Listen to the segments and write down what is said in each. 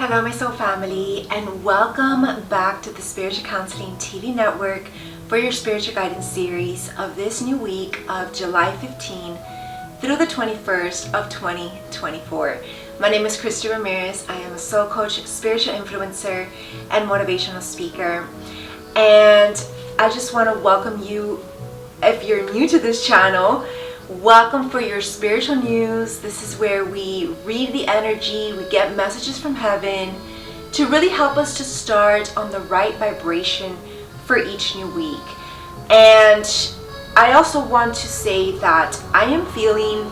Hello my soul family, and welcome back to the Spiritual Counseling TV network for your spiritual guidance series of this new week of July 15 through the 21st of 2024. My name is Christy Ramirez. I am a soul coach, spiritual influencer, and motivational speaker. And I just want to welcome you. If you're new to this channel, welcome for your spiritual news. This is where we read the energy, we get messages from heaven to really help us to start on the right vibration for each new week. And I also want to say that I am feeling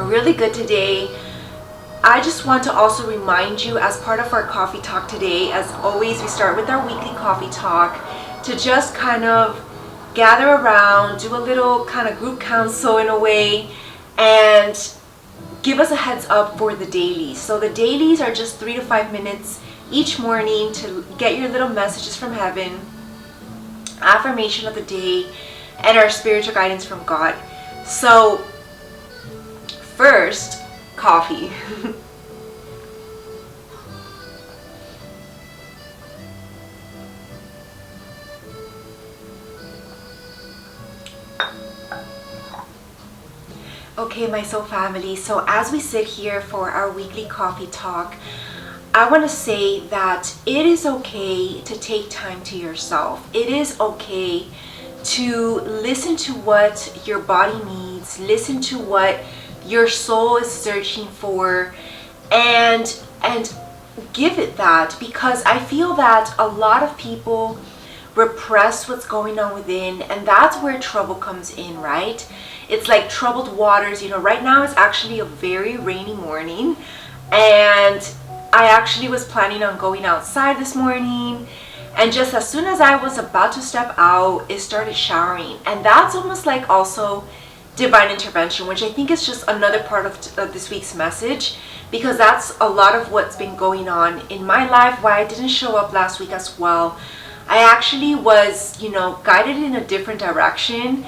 really good today. I just want to also remind you, as part of our coffee talk today, as always we start with our weekly coffee talk, to just kind of gather around, do a little kind of group counsel in a way, and give us a heads up for the dailies. So the dailies are just 3 to 5 minutes each morning to get your little messages from heaven, affirmation of the day, and our spiritual guidance from God. So first, coffee. Okay, my soul family, so as we sit here for our weekly coffee talk, I want to say that it is okay to take time to yourself. It is okay to listen to what your body needs, listen to what your soul is searching for, and give it that, because I feel that a lot of people repress what's going on within, and that's where trouble comes in, right? It's like troubled waters. Right now it's actually a very rainy morning, and I actually was planning on going outside this morning, and just as soon as I was about to step out, it started showering. And that's almost like also divine intervention, which I think is just another part of this week's message, because that's a lot of what's been going on in my life, why I didn't show up last week as well. I actually was, guided in a different direction.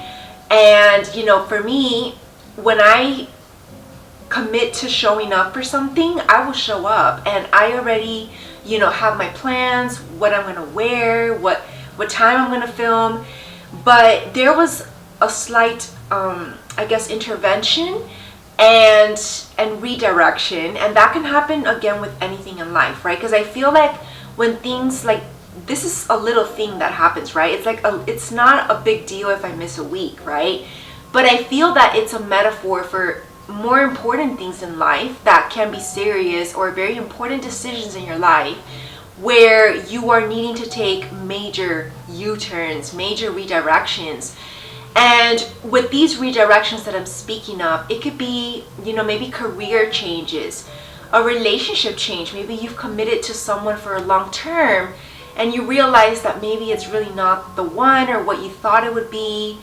And, for me, when I commit to showing up for something, I will show up. And I already, have my plans, what I'm going to wear, what time I'm going to film. But there was a slight, intervention and redirection. And that can happen again with anything in life, right? Because I feel like when things like this is a little thing that happens, right? It's like it's not a big deal if I miss a week, right? But I feel that it's a metaphor for more important things in life that can be serious, or very important decisions in your life where you are needing to take major U-turns, major redirections. And with these redirections that I'm speaking of, it could be, maybe career changes, a relationship change. Maybe you've committed to someone for a long term, and you realize that maybe it's really not the one or what you thought it would be.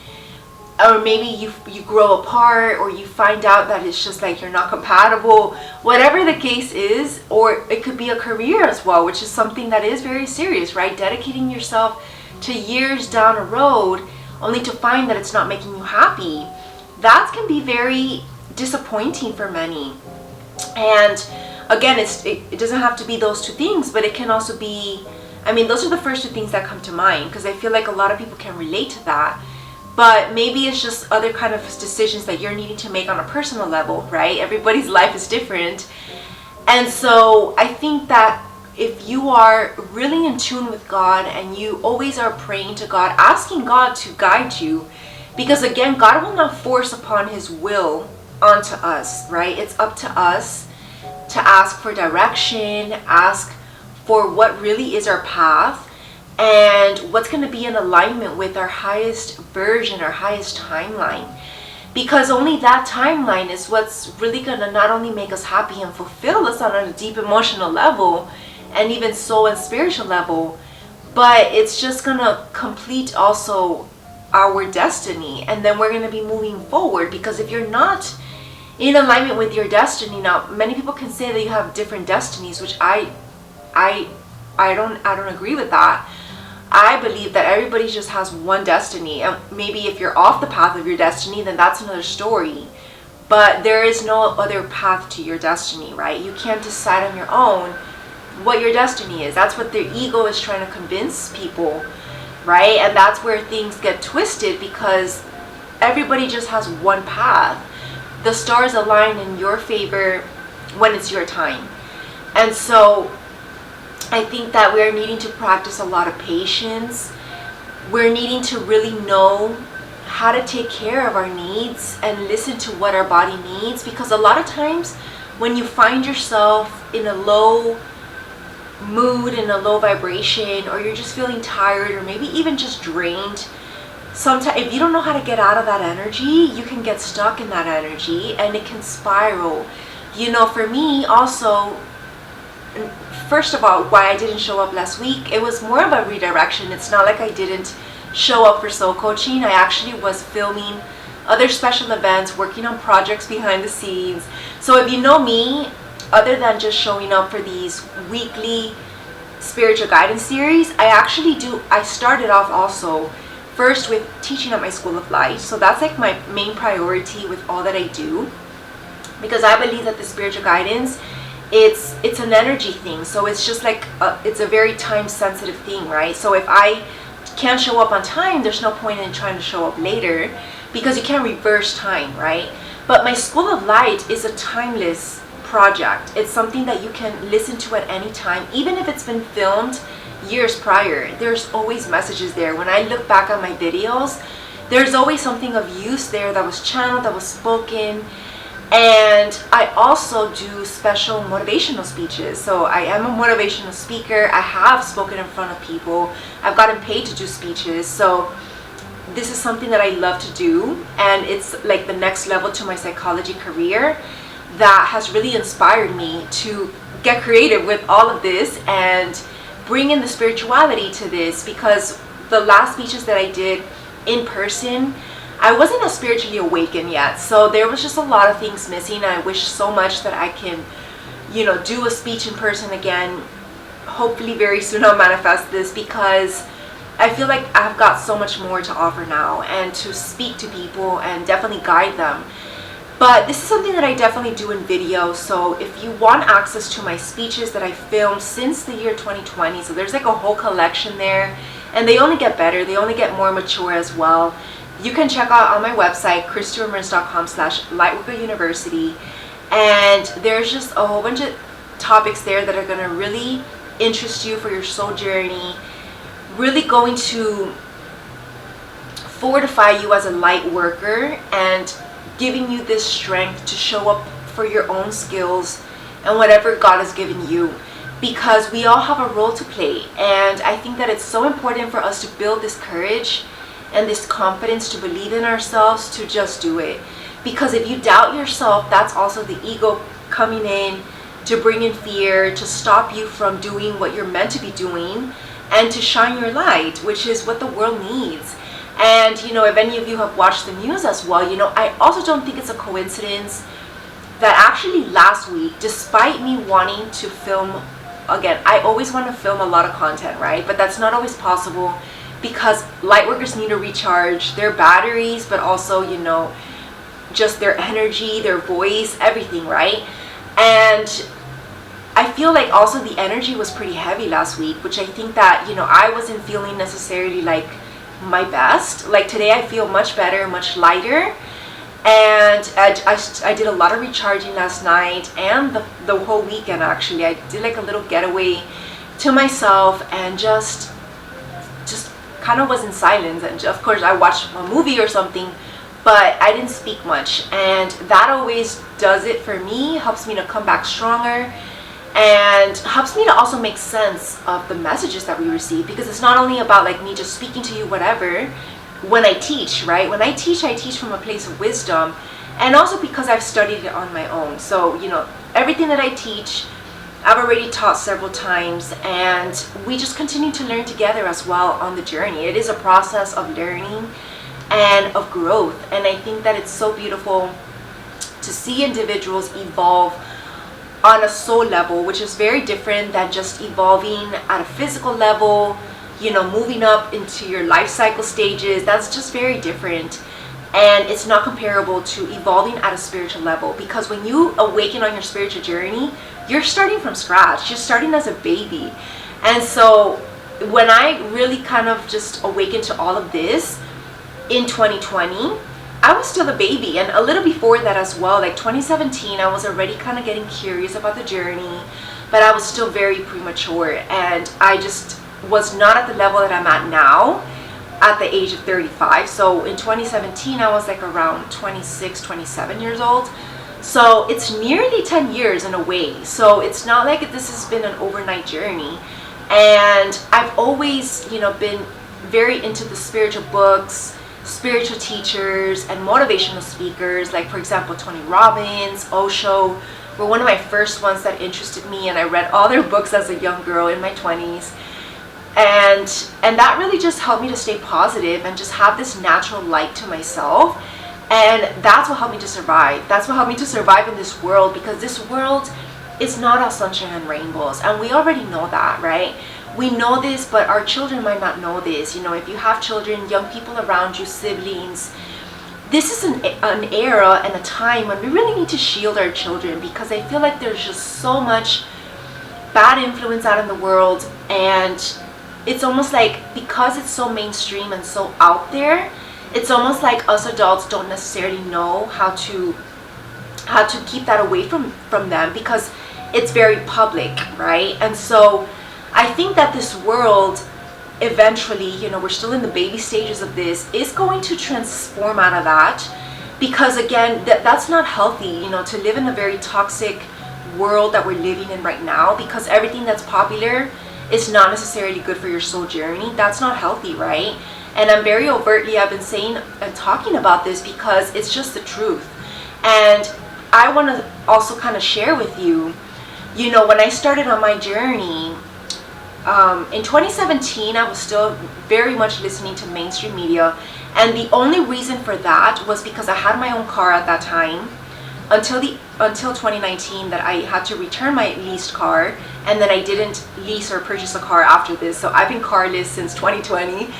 Or maybe you grow apart, or you find out that it's just like you're not compatible. Whatever the case is, or it could be a career as well, which is something that is very serious, right? Dedicating yourself to years down a road only to find that it's not making you happy. That can be very disappointing for many. And again, it doesn't have to be those two things, but it can also be, those are the first two things that come to mind, because I feel like a lot of people can relate to that. But maybe it's just other kind of decisions that you're needing to make on a personal level, right? Everybody's life is different. And so I think that if you are really in tune with God, and you always are praying to God, asking God to guide you, because again, God will not force upon His will onto us, right? It's up to us to ask for direction, ask for what really is our path, and what's going to be in alignment with our highest version, our highest timeline. Because only that timeline is what's really going to not only make us happy and fulfill us on a deep emotional level, and even soul and spiritual level, but it's just going to complete also our destiny. And then we're going to be moving forward, because if you're not in alignment with your destiny, now many people can say that you have different destinies, which I don't agree with that. I believe that everybody just has one destiny, and maybe if you're off the path of your destiny, then that's another story. but there is no other path to your destiny, right? You can't decide on your own what your destiny is. That's what the ego is trying to convince people, right? And that's where things get twisted, because everybody just has one path. The stars align in your favor when it's your time. And so I think that we're needing to practice a lot of patience. We're needing to really know how to take care of our needs and listen to what our body needs, because a lot of times when you find yourself in a low mood, in a low vibration, or you're just feeling tired, or maybe even just drained, sometimes if you don't know how to get out of that energy, you can get stuck in that energy and it can spiral. You know, for me also, first of all, why I didn't show up last week, it was more of a redirection. It's not like I didn't show up for soul coaching. I actually was filming other special events, working on projects behind the scenes. So if you know me, other than just showing up for these weekly spiritual guidance series, I started off also first with teaching at my School of Light. So that's like my main priority with all that I do, because I believe that the spiritual guidance, it's an energy thing. So it's just like it's a very time sensitive thing, right? So if I can't show up on time, there's no point in trying to show up later, because you can't reverse time, right? But my School of Light is a timeless project. It's something that you can listen to at any time, even if it's been filmed years prior. There's always messages there. When I look back on my videos, there's always something of use there that was channeled, that was spoken. And I also do special motivational speeches. So I am a motivational speaker. I have spoken in front of people. I've gotten paid to do speeches. So this is something that I love to do. And it's like the next level to my psychology career that has really inspired me to get creative with all of this and bring in the spirituality to this, because the last speeches that I did in person, I wasn't as spiritually awakened yet. So there was just a lot of things missing. I wish so much that I can, you know, do a speech in person again. Hopefully very soon I'll manifest this, because I feel like I've got so much more to offer now and to speak to people and definitely guide them. But this is something that I definitely do in video. So if you want access to my speeches that I filmed since the year 2020, so there's like a whole collection there, and they only get better, they only get more mature as well. You can check out on my website, christyramirez.com/lightworkeruniversity, and there's just a whole bunch of topics there that are going to really interest you for your soul journey, really going to fortify you as a light worker and giving you this strength to show up for your own skills and whatever God has given you, because we all have a role to play. And I think that it's so important for us to build this courage and this confidence to believe in ourselves, to just do it. Because if you doubt yourself, that's also the ego coming in to bring in fear, to stop you from doing what you're meant to be doing and to shine your light, which is what the world needs. And you know, if any of you have watched the news as well, you know, I also don't think it's a coincidence that actually last week, despite me wanting to film, again, I always want to film a lot of content, right? But that's not always possible, because light workers need to recharge their batteries, but also, you know, just their energy, their voice, everything, right? And I feel like also the energy was pretty heavy last week, which I think that, you know, I wasn't feeling necessarily like my best. Like today I feel much better, much lighter, and I did a lot of recharging last night and the whole weekend. Actually, I did like a little getaway to myself and just kind of was in silence. And of course I watched a movie or something, but I didn't speak much, and that always does it for me. Helps me to come back stronger, and helps me to also make sense of the messages that we receive, because it's not only about like me just speaking to you whatever when I teach, right? When I teach from a place of wisdom, and also because I've studied it on my own. So, you know, everything that I teach, I've already taught several times, and we just continue to learn together as well on the journey. It is a process of learning and of growth, and I think that it's so beautiful to see individuals evolve on a soul level, which is very different than just evolving at a physical level, you know, moving up into your life cycle stages. That's just very different. And it's not comparable to evolving at a spiritual level, because when you awaken on your spiritual journey, you're starting from scratch. You're starting as a baby. And so when I really kind of just awakened to all of this in 2020, I was still a baby. And a little before that as well, like 2017, I was already kind of getting curious about the journey, but I was still very premature. And I just was not at the level that I'm at now at the age of 35. So in 2017, I was like around 26, 27 years old. So it's nearly 10 years in a way. So it's not like this has been an overnight journey. And I've always, been very into the spiritual books, spiritual teachers, and motivational speakers. Like, for example, Tony Robbins, Osho were one of my first ones that interested me. And I read all their books as a young girl in my 20s. And that really just helped me to stay positive and just have this natural light to myself. And that's what helped me to survive. That's what helped me to survive in this world, because this world is not all sunshine and rainbows. And we already know that, right? We know this, but our children might not know this. If you have children, young people around you, siblings, this is an era and a time when we really need to shield our children, because I feel like there's just so much bad influence out in the world. And it's almost like, because it's so mainstream and so out there, it's almost like us adults don't necessarily know how to keep that away from them, because it's very public, right? And so I think that this world eventually, we're still in the baby stages of this, is going to transform out of that, because again, that's not healthy, to live in a very toxic world that we're living in right now, because everything that's popular is not necessarily good for your soul journey. That's not healthy, right? And I've been saying and talking about this because it's just the truth. And I want to also kind of share with you, when I started on my journey, in 2017, I was still very much listening to mainstream media. And the only reason for that was because I had my own car at that time, until 2019, that I had to return my leased car, and then I didn't lease or purchase a car after this. So I've been carless since 2020.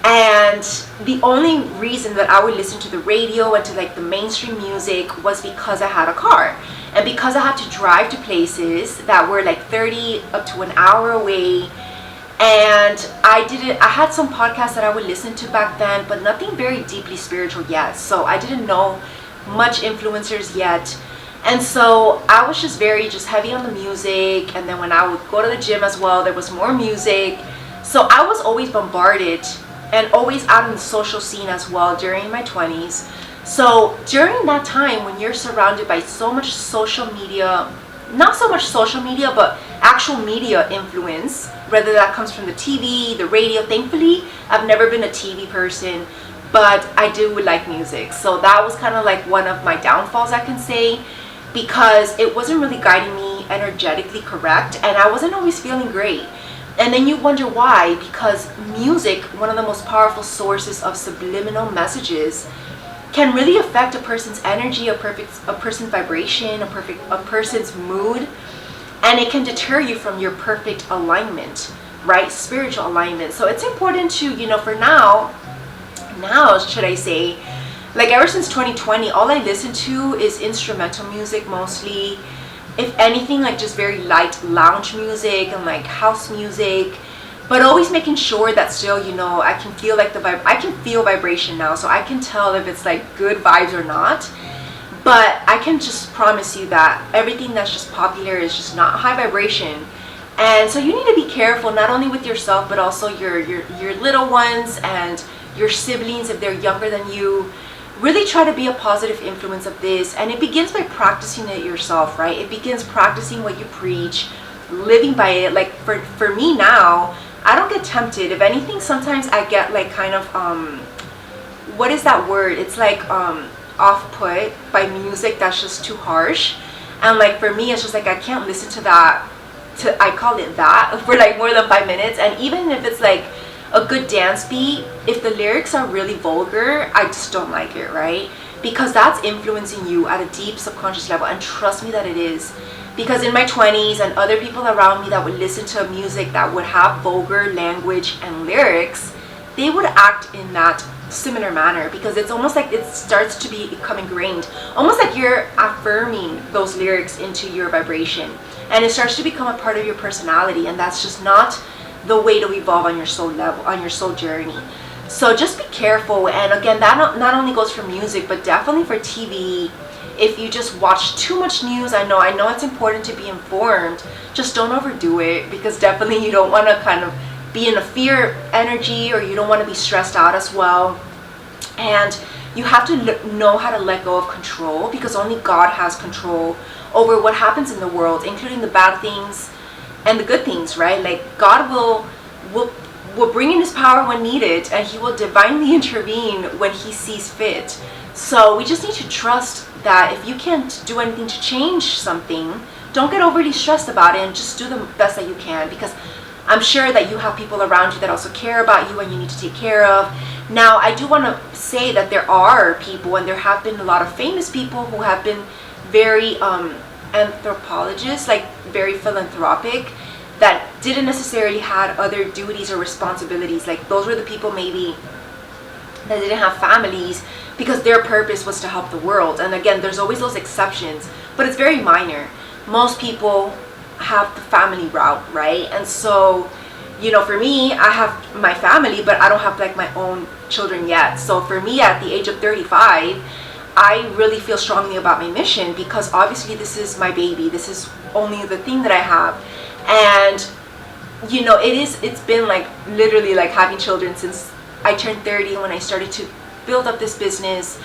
And the only reason that I would listen to the radio and to like the mainstream music was because I had a car, and because I had to drive to places that were like 30 up to an hour away. And I had some podcasts that I would listen to back then, but nothing very deeply spiritual yet. So I didn't know much influencers yet. And so I was just heavy on the music. And then when I would go to the gym as well, there was more music. So I was always bombarded and always out in the social scene as well during my 20s. So during that time, when you're surrounded by so much social media, not so much social media, but actual media influence, whether that comes from the TV, the radio. Thankfully, I've never been a TV person, but I do like music. So that was kind of like one of my downfalls, I can say, because it wasn't really guiding me energetically correct, and I wasn't always feeling great. And then you wonder why, because music, one of the most powerful sources of subliminal messages, can really affect a person's energy, a person's vibration, a person's mood, and it can deter you from your perfect alignment, right? Spiritual alignment. So it's important to, for now should I say, like ever since 2020, all I listen to is instrumental music mostly. If anything, like just very light lounge music and like house music, but always making sure that still, I can feel like I can feel vibration now, so I can tell if it's like good vibes or not. But I can just promise you that everything that's just popular is just not high vibration. And so you need to be careful, not only with yourself, but also your little ones and your siblings if they're younger than you. Really try to be a positive influence of this, and it begins by practicing it yourself, right? It begins practicing what you preach, living by it. Like for me now, I don't get tempted. If anything, sometimes I get like kind of what is that word? It's like off-put by music that's just too harsh. And like for me, it's just like I can't listen to that. I call it that for like more than 5 minutes. And even if it's like a good dance beat, if the lyrics are really vulgar, I just don't like it, right? Because that's influencing you at a deep subconscious level, and trust me that it is. Because in my 20s, and other people around me that would listen to music that would have vulgar language and lyrics, they would act in that similar manner, because it's almost like it starts to become ingrained, almost like you're affirming those lyrics into your vibration, and it starts to become a part of your personality, and that's just not the way to evolve on your soul level, on your soul journey. So just be careful. And again, that not only goes for music, but definitely for TV. If you just watch too much news, I know it's important to be informed, just don't overdo it, because definitely you don't want to kind of be in a fear energy, or you don't want to be stressed out as well. And you have to know how to let go of control, because only God has control over what happens in the world, including the bad things and the good things, right? Like God will bring in his power when needed, and he will divinely intervene when he sees fit. So we just need to trust that if you can't do anything to change something, don't get overly stressed about it, and just do the best that you can, because I'm sure that you have people around you that also care about you and you need to take care of. Now, I do want to say that there are people, and there have been a lot of famous people who have been very anthropologists, like very philanthropic, that didn't necessarily had other duties or responsibilities. Like those were the people maybe that didn't have families, because their purpose was to help the world. And again, there's always those exceptions, but it's very minor. Most people have the family route, right? And so, you know, for me, I have my family, but I don't have like my own children yet. So for me, at the age of 35, I really feel strongly about my mission, because obviously this is my baby. This is only the thing that I have. And you know, it's been like literally like having children since I turned 30, when I started to build up this business,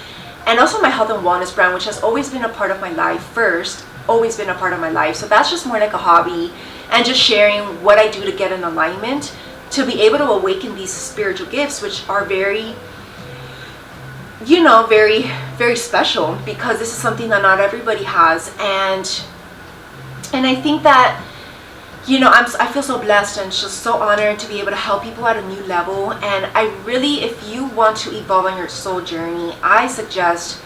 and also my health and wellness brand, which has always been a part of my life first, always been a part of my life. So that's just more like a hobby, and just sharing what I do to get in alignment, to be able to awaken these spiritual gifts, which are very, you know, very, very special, because this is something that not everybody has. And I think that, you know, I feel so blessed and just so honored to be able to help people at a new level. And I really, if you want to evolve on your soul journey, I suggest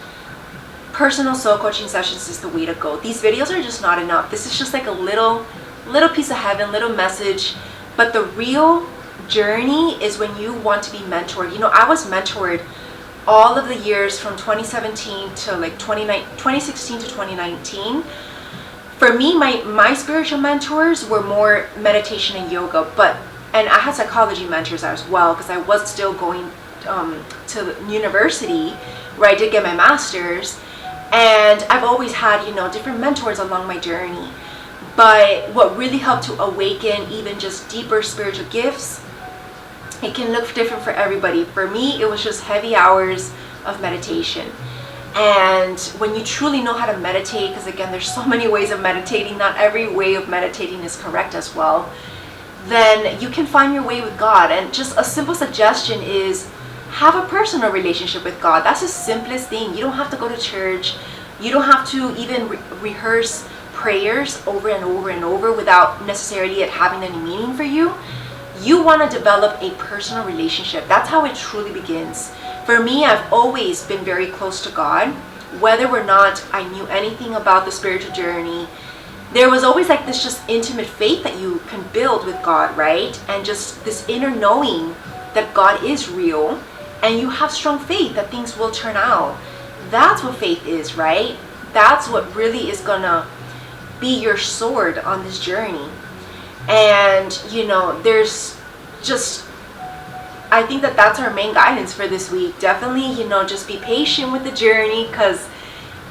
personal soul coaching sessions is the way to go. These videos are just not enough. This is just like a little piece of heaven, little message. But the real journey is when you want to be mentored. You know, I was mentored all of the years from 2017 to like 2016 to 2019. For me, my spiritual mentors were more meditation and yoga, and I had psychology mentors as well, because I was still going to university, where I did get my master's, and I've always had, you know, different mentors along my journey. But what really helped to awaken even just deeper spiritual gifts, it can look different for everybody. For me, it was just heavy hours of meditation. And when you truly know how to meditate, because again, there's so many ways of meditating, not every way of meditating is correct as well, then you can find your way with God. And just a simple suggestion is have a personal relationship with God. That's the simplest thing. You don't have to go to church. You don't have to even rehearse prayers over and over and over without necessarily it having any meaning for you. You want to develop a personal relationship. That's how it truly begins. For me, I've always been very close to God, whether or not I knew anything about the spiritual journey. There was always like this just intimate faith that you can build with God, right? And just this inner knowing that God is real, and you have strong faith that things will turn out. That's what faith is, right? That's what really is gonna be your sword on this journey. And you know, there's just, I think that that's our main guidance for this week. Definitely, you know, just be patient with the journey, because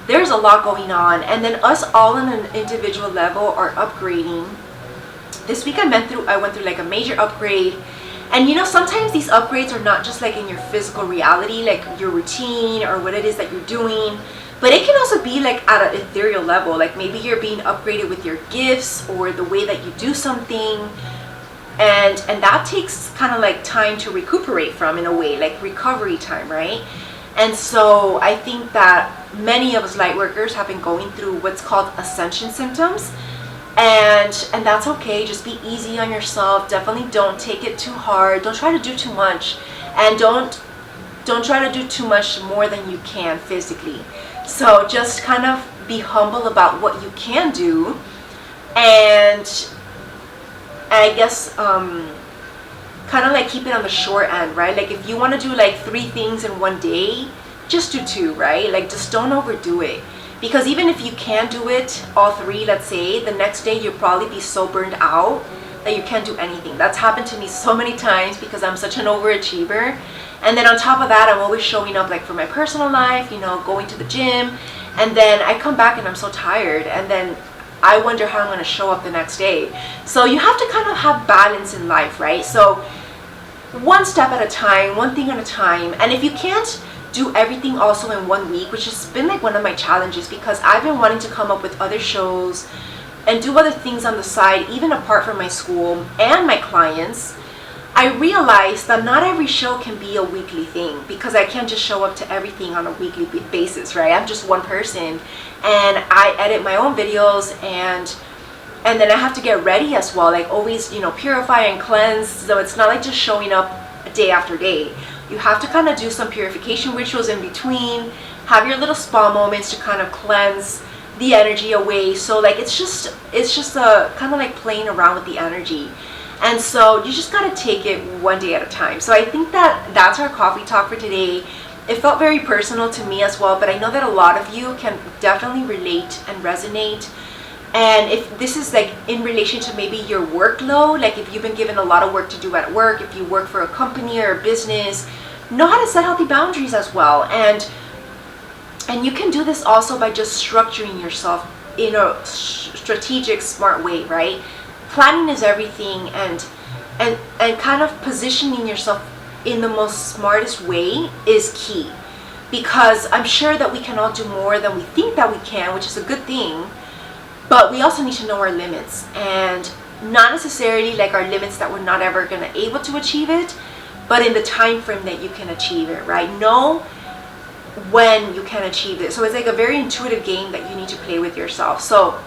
there's a lot going on. And then us all on an individual level are upgrading. This week I went through like a major upgrade. And you know, sometimes these upgrades are not just like in your physical reality, like your routine or what it is that you're doing, but it can also be like at an ethereal level. Like maybe you're being upgraded with your gifts or the way that you do something. And that takes kind of like time to recuperate from, in a way, like recovery time, right? And so I think that many of us light workers have been going through what's called ascension symptoms, and that's okay. Just be easy on yourself. Definitely don't take it too hard. Don't try to do too much, and don't try to do too much more than you can physically. So just kind of be humble about what you can do, and I guess kind kind of like keep it on the short end, right? Like if you want to do like 3 things in one day, just do 2, right? Like just don't overdo it. Because even if you can't do it all 3, let's say, the next day you'll probably be so burned out that you can't do anything. That's happened to me so many times because I'm such an overachiever. And then on top of that, I'm always showing up like for my personal life, you know, going to the gym. And then I come back and I'm so tired. And then I wonder how I'm going to show up the next day. So you have to kind of have balance in life, right? So one step at a time, one thing at a time. And if you can't do everything also in 1 week, which has been like one of my challenges because I've been wanting to come up with other shows and do other things on the side, even apart from my school and my clients, I realized that not every show can be a weekly thing because I can't just show up to everything on a weekly basis, right? I'm just one person and I edit my own videos and then I have to get ready as well, like always, you know, purify and cleanse. So it's not like just showing up day after day. You have to kind of do some purification rituals in between, have your little spa moments to kind of cleanse the energy away. So like it's just a kind of like playing around with the energy. And so you just got to take it one day at a time. So I think that's our coffee talk for today. It felt very personal to me as well, but I know that a lot of you can definitely relate and resonate. And if this is like in relation to maybe your workload, like if you've been given a lot of work to do at work, if you work for a company or a business, know how to set healthy boundaries as well. And you can do this also by just structuring yourself in a strategic, smart way, right? Planning is everything, and kind of positioning yourself in the most smartest way is key. Because I'm sure that we can all do more than we think that we can, which is a good thing. But we also need to know our limits, and not necessarily like our limits that we're not ever going to able to achieve it, but in the time frame that you can achieve it, right? Know when you can achieve it. So it's like a very intuitive game that you need to play with yourself. So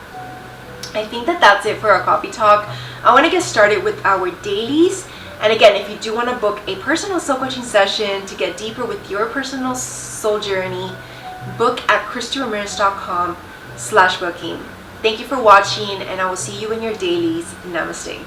I think that that's it for our coffee talk. I want to get started with our dailies. And again, if you do want to book a personal soul coaching session to get deeper with your personal soul journey, book at christaramirez.com/booking. Thank you for watching, and I will see you in your dailies. Namaste.